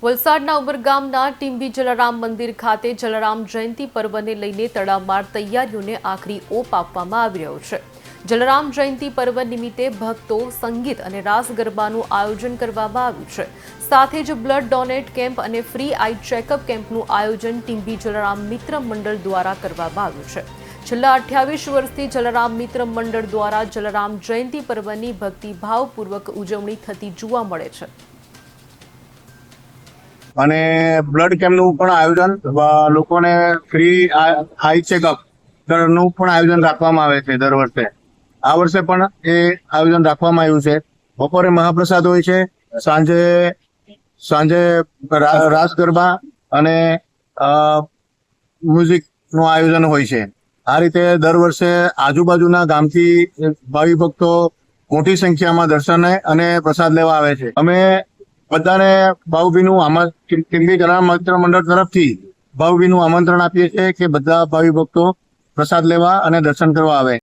વલસાડના ઉમરગામના ટીંબી જલારામ મંદિર ખાતે જલારામ જયંતિ પર્વને લઈને તડામાર તૈયારીઓને આખરી ઓપ આપવામાં આવી રહ્યો છે। જલારામ જયંતિ પર્વ નિમિત્તે ભક્તો સંગીત અને રાસ ગરબાનું આયોજન કરવામાં આવ્યું છે। સાથે જ બ્લડ ડોનેટ કેમ્પ અને ફ્રી આઈ ચેકઅપ કેમ્પનું આયોજન ટીંબી જલારામ મિત્ર મંડળ દ્વારા કરવામાં આવ્યું છે। છેલ્લા 28 વર્ષથી જલારામ મિત્ર મંડળ દ્વારા જલારામ જયંતિ પર્વની ભક્તિભાવપૂર્વક ઉજવણી થતી જોવા મળે છે। અને બ્લડ કેમ્પનું પણ આયોજન લોકોને ફ્રી આઈ ચેકઅપ નું પણ આયોજન રાખવામાં આવે છે દર વર્ષે। આ વર્ષે પણ એ આયોજન રાખવામાં આવ્યું છે। બપોરે મહાપ્રસાદ હોય છે, સાંજે રાસ ગરબા અને મ્યુઝિક નું આયોજન હોય છે। આ રીતે દર વર્ષે આજુબાજુના ગામથી ભાવિ ભક્તો મોટી સંખ્યામાં દર્શને અને પ્રસાદ લેવા આવે છે। અમે બધાને ભાવભીનું ટીંબી જલારામ મિત્ર મંડળ તરફથી ભાવભીનું આમંત્રણ આપીએ છીએ કે બધા ભાવિ ભક્તો પ્રસાદ લેવા અને દર્શન કરવા આવે।